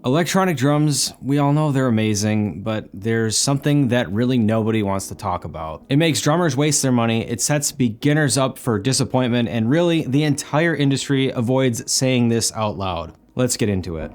Electronic drums, we all know they're amazing, but there's something that really nobody wants to talk about. It makes drummers waste their money, it sets beginners up for disappointment, and really, the entire industry avoids saying this out loud. Let's get into it.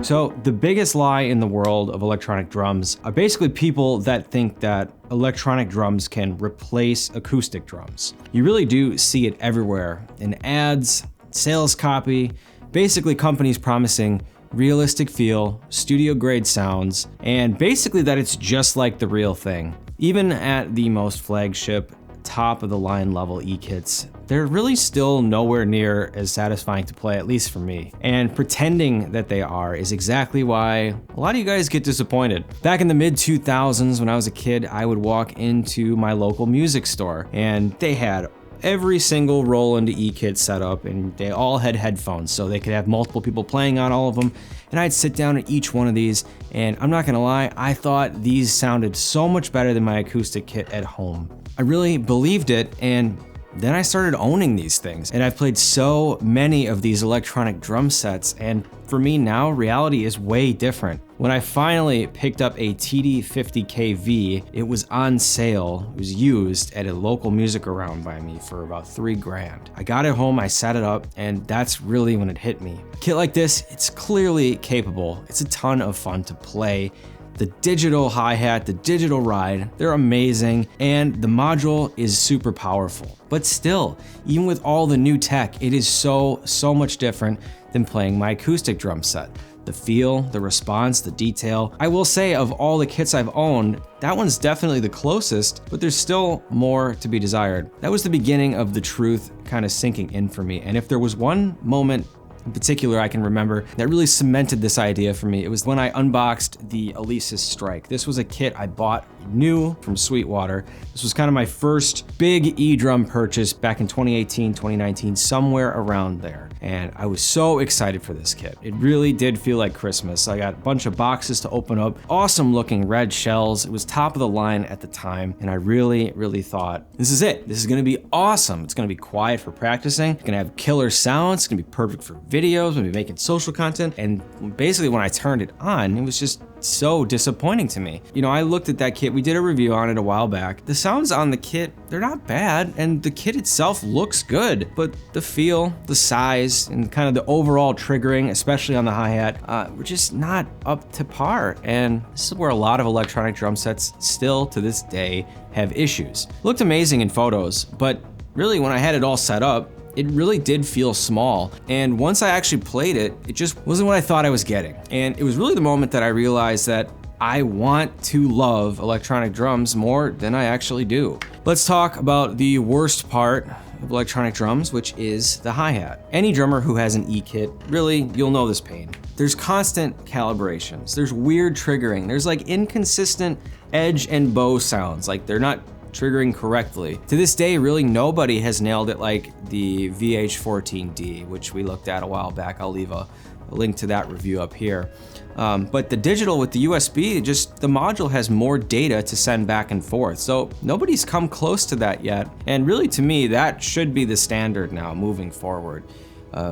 So, the biggest lie in the world of electronic drums are basically people that think that electronic drums can replace acoustic drums. You really do see it everywhere, in ads, sales copy, basically companies promising realistic feel, studio grade sounds, and basically that it's just like the real thing. Even at the most flagship, top of the line level E-kits, they're really still nowhere near as satisfying to play, at least for me. And pretending that they are is exactly why a lot of you guys get disappointed. Back in the mid 2000s when I was a kid, I would walk into my local music store and they had every single Roland E-kit set up, and they all had headphones so they could have multiple people playing on all of them. And I'd sit down at each one of these, and I'm not gonna lie, I thought these sounded so much better than my acoustic kit at home. I really believed it, and then I started owning these things, and I've played so many of these electronic drum sets, and for me now, reality is way different. When I finally picked up a TD50KV, it was on sale, it was used at a local music around by me for about $3,000. I got it home, I set it up, and that's really when it hit me. A kit like this, it's clearly capable. It's a ton of fun to play. The digital hi-hat, the digital ride, they're amazing, and the module is super powerful. But still, even with all the new tech, it is so much different than playing my acoustic drum set. The feel, the response, the detail. I will say of all the kits I've owned, that one's definitely the closest, but there's still more to be desired. That was the beginning of the truth kind of sinking in for me, and if there was one moment in particular I can remember that really cemented this idea for me, it was when I unboxed the Cesarz Strike. This was a kit I bought new from Sweetwater. This was kind of my first big E-drum purchase back in 2018, 2019, somewhere around there. And I was so excited for this kit. It really did feel like Christmas. I got a bunch of boxes to open up, awesome looking red shells. It was top of the line at the time, and I really thought, this is it. This is gonna be awesome. It's gonna be quiet for practicing. It's gonna have killer sounds. It's gonna be perfect for videos. I'm gonna be making social content. And basically when I turned it on, it was just so disappointing to me. You know, I looked at that kit, we did a review on it a while back. The sounds on the kit, they're not bad, and the kit itself looks good, but the feel, the size, and kind of the overall triggering, especially on the hi-hat, were just not up to par. And this is where a lot of electronic drum sets still to this day have issues. Looked amazing in photos, but really when I had it all set up, it really did feel small. And once I actually played it, it just wasn't what I thought I was getting. And it was really the moment that I realized that I want to love electronic drums more than I actually do. Let's talk about the worst part of electronic drums, which is the hi-hat. Any drummer who has an E-kit, really, you'll know this pain. There's constant calibrations, there's weird triggering, there's like inconsistent edge and bow sounds, like they're not triggering correctly. To this day, really nobody has nailed it like the VH14D, which we looked at a while back. I'll leave a link to that review up here. But the digital with the USB, just the module has more data to send back and forth. So nobody's come close to that yet. And really to me, that should be the standard now moving forward.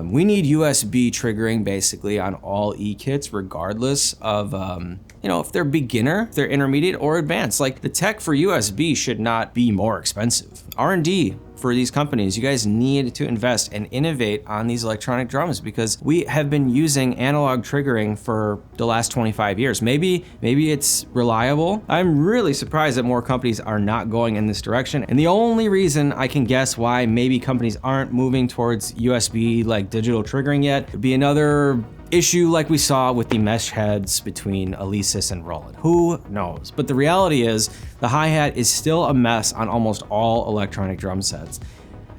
We need USB triggering basically on all E-kits regardless of you know, if they're beginner, if they're intermediate or advanced. Like the tech for USB should not be more expensive. R&D for these companies, you guys need to invest and innovate on these electronic drums because we have been using analog triggering for the last 25 years. Maybe it's reliable. I'm really surprised that more companies are not going in this direction. And the only reason I can guess why maybe companies aren't moving towards USB like digital triggering yet would be another issue like we saw with the mesh heads between Cesarz and Roland. Who knows? But the reality is the hi-hat is still a mess on almost all electronic drum sets.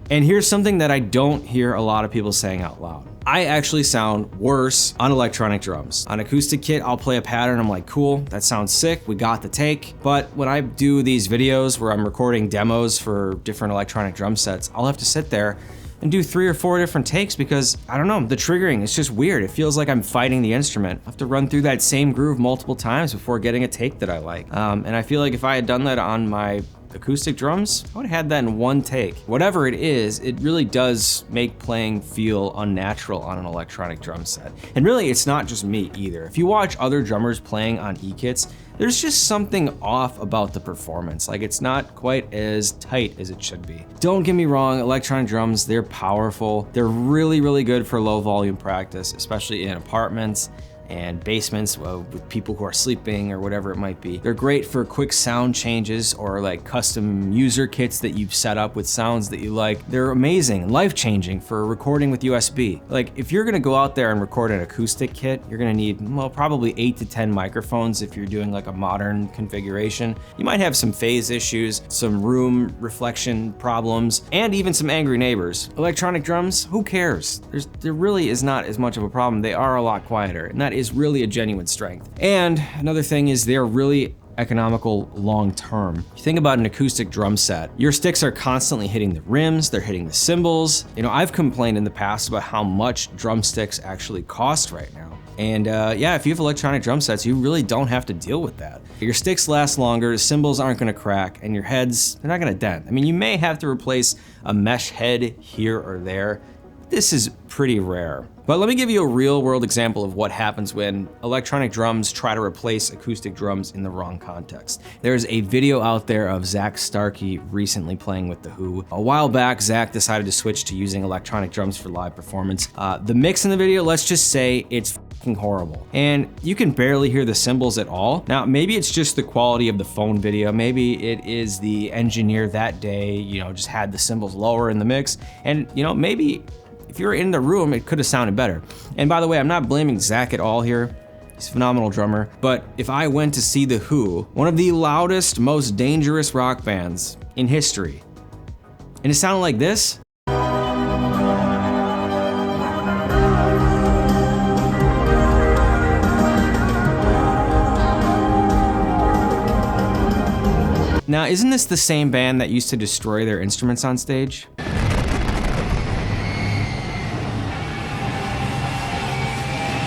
And here's something that I don't hear a lot of people saying out loud. I actually sound worse on electronic drums. On acoustic kit, I'll play a pattern, I'm like, cool, that sounds sick, we got the take. But when I do these videos where I'm recording demos for different electronic drum sets, I'll have to sit there and do 3 or 4 different takes because, I don't know, the triggering, it's just weird. It feels like I'm fighting the instrument. I have to run through that same groove multiple times before getting a take that I like. And I feel like if I had done that on my acoustic drums, I would have had that in one take. Whatever it is, it really does make playing feel unnatural on an electronic drum set. And really, it's not just me either. If you watch other drummers playing on E-kits, there's just something off about the performance. Like, it's not quite as tight as it should be. Don't get me wrong, electronic drums, they're powerful. They're really, really good for low volume practice, especially in apartments and basements with people who are sleeping or whatever it might be. They're great for quick sound changes or like custom user kits that you've set up with sounds that you like. They're amazing, life-changing for recording with USB. Like, if you're gonna go out there and record an acoustic kit, you're gonna need, well, probably 8 to 10 microphones if you're doing like a modern configuration. You might have some phase issues, some room reflection problems, and even some angry neighbors. Electronic drums, who cares? There really is not as much of a problem. They are a lot quieter, and that is really a genuine strength. And another thing is they're really economical long term. You think about an acoustic drum set, your sticks are constantly hitting the rims, they're hitting the cymbals. You know, I've complained in the past about how much drumsticks actually cost right now. And yeah, if you have electronic drum sets, you really don't have to deal with that. Your sticks last longer, the cymbals aren't gonna crack, and your heads, they're not gonna dent. I mean, you may have to replace a mesh head here or there. This is pretty rare. But let me give you a real world example of what happens when electronic drums try to replace acoustic drums in the wrong context. There's a video out there of Zach Starkey recently playing with The Who. A while back, Zach decided to switch to using electronic drums for live performance. The mix in the video, let's just say it's fucking horrible. And you can barely hear the cymbals at all. Now, maybe it's just the quality of the phone video. Maybe it is the engineer that day, you know, just had the cymbals lower in the mix. And, you know, maybe if you were in the room, it could have sounded better. And by the way, I'm not blaming Zach at all here. He's a phenomenal drummer. But if I went to see The Who, one of the loudest, most dangerous rock bands in history, and it sounded like this, now, isn't this the same band that used to destroy their instruments on stage?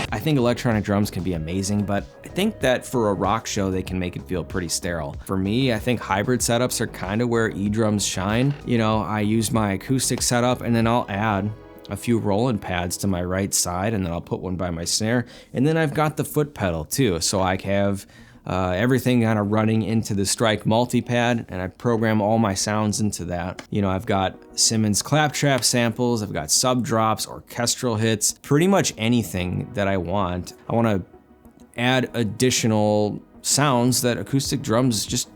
I think electronic drums can be amazing, but I think that for a rock show, they can make it feel pretty sterile. For me, I think hybrid setups are kind of where E-drums shine. You know, I use my acoustic setup and then I'll add a few Roland pads to my right side, and then I'll put one by my snare. And then I've got the foot pedal too, so I have everything kind of running into the Strike multi-pad, and I program all my sounds into that. You know, I've got Simmons claptrap samples, I've got sub drops, orchestral hits, pretty much anything that I want. I want to add additional sounds that acoustic drums just,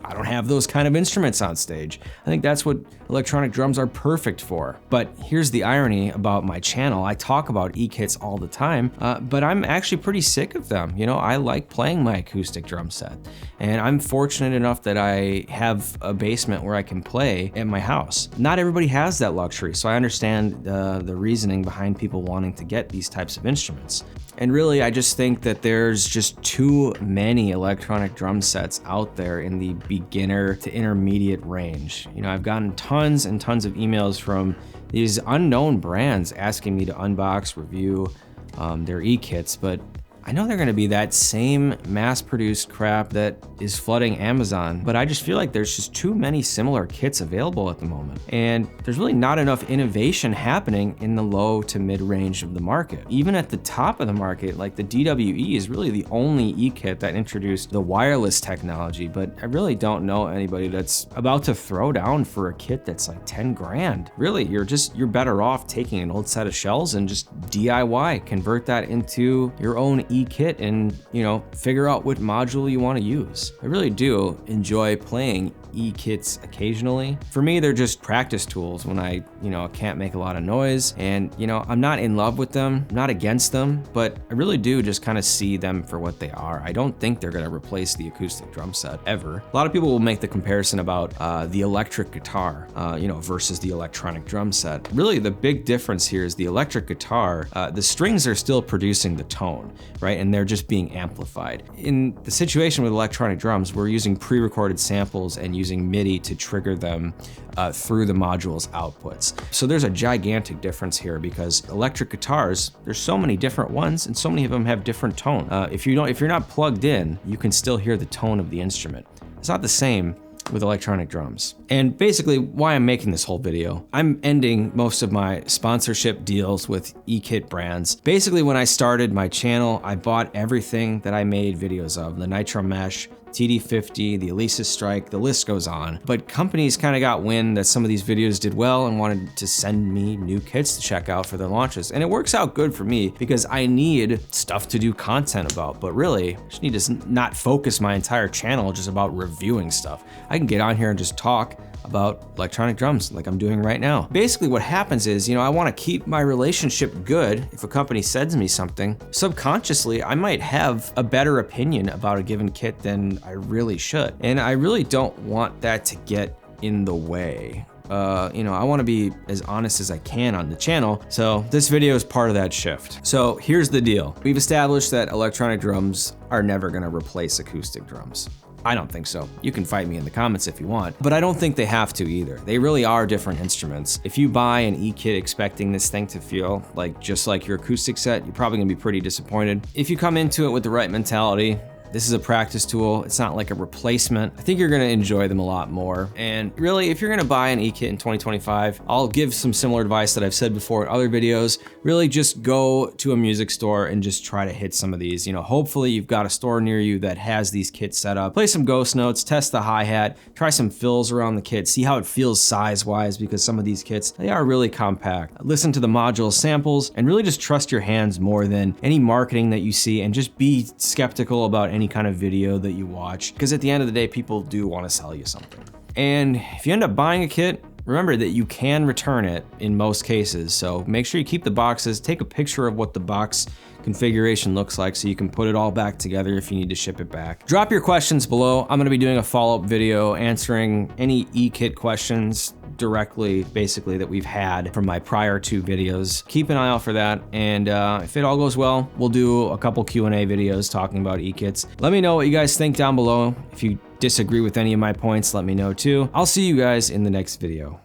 I don't have those kind of instruments on stage. I think that's what electronic drums are perfect for. But here's the irony about my channel. I talk about E-kits all the time, but I'm actually pretty sick of them. You know, I like playing my acoustic drum set. And I'm fortunate enough that I have a basement where I can play at my house. Not everybody has that luxury, so I understand the reasoning behind people wanting to get these types of instruments. And really, I just think that there's just too many electronic drum sets out there in the beginner to intermediate range. You know, I've gotten tons and tons of emails from these unknown brands asking me to unbox, review their E-kits, but I know they're gonna be that same mass-produced crap that is flooding Amazon, but I just feel like there's just too many similar kits available at the moment. And there's really not enough innovation happening in the low to mid-range of the market. Even at the top of the market, like the DWE is really the only E-kit that introduced the wireless technology, but I really don't know anybody that's about to throw down for a kit that's like 10 grand. Really, you're better off taking an old set of shells and just DIY, convert that into your own E-kit and, you know, figure out what module you want to use. I really do enjoy playing E-kits occasionally. For me, they're just practice tools when I, you know, can't make a lot of noise. And, you know, I'm not in love with them, I'm not against them, but I really do just kind of see them for what they are. I don't think they're gonna replace the acoustic drum set ever. A lot of people will make the comparison about the electric guitar, you know, versus the electronic drum set. Really, the big difference here is the electric guitar, the strings are still producing the tone, right? And they're just being amplified. In the situation with electronic drums, we're using pre-recorded samples and using MIDI to trigger them through the module's outputs. So there's a gigantic difference here because electric guitars, there's so many different ones and so many of them have different tone. If you're not plugged in, you can still hear the tone of the instrument. It's not the same with electronic drums. And basically why I'm making this whole video. I'm ending most of my sponsorship deals with e-kit brands. Basically when I started my channel, I bought everything that I made videos of, the Nitro Mesh, TD50, the Alesis Strike, the list goes on. But companies kind of got wind that some of these videos did well and wanted to send me new kits to check out for their launches. And it works out good for me because I need stuff to do content about, but really, I just need to not focus my entire channel just about reviewing stuff. I can get on here and just talk about electronic drums like I'm doing right now. Basically what happens is, I want to keep my relationship good. If a company sends me something, subconsciously I might have a better opinion about a given kit than I really should. And I really don't want that to get in the way. I want to be as honest as I can on the channel, so this video is part of that shift. So here's the deal. We've established that electronic drums are never going to replace acoustic drums. I don't think so. You can fight me in the comments if you want, but I don't think they have to either. They really are different instruments. If you buy an e-kit expecting this thing to feel just like your acoustic set, you're probably gonna be pretty disappointed. If you come into it with the right mentality, this is a practice tool. It's not like a replacement. I think you're gonna enjoy them a lot more. And really, if you're gonna buy an e-kit in 2025, I'll give some similar advice that I've said before in other videos. Really just go to a music store and just try to hit some of these. Hopefully you've got a store near you that has these kits set up. Play some ghost notes, test the hi-hat, try some fills around the kit, see how it feels size-wise, because some of these kits, they are really compact. Listen to the module samples and really just trust your hands more than any marketing that you see, and just be skeptical about any kind of video that you watch, because at the end of the day, people do want to sell you something. And if you end up buying a kit, remember that you can return it in most cases. So make sure you keep the boxes, take a picture of what the box configuration looks like so you can put it all back together if you need to ship it back. Drop your questions below. I'm gonna be doing a follow-up video answering any e-kit questions directly, basically, that we've had from my prior 2 videos. Keep an eye out for that, and if it all goes well, we'll do a couple Q&A videos talking about e-kits. Let me know what you guys think down below. If you disagree with any of my points, let me know too. I'll see you guys in the next video.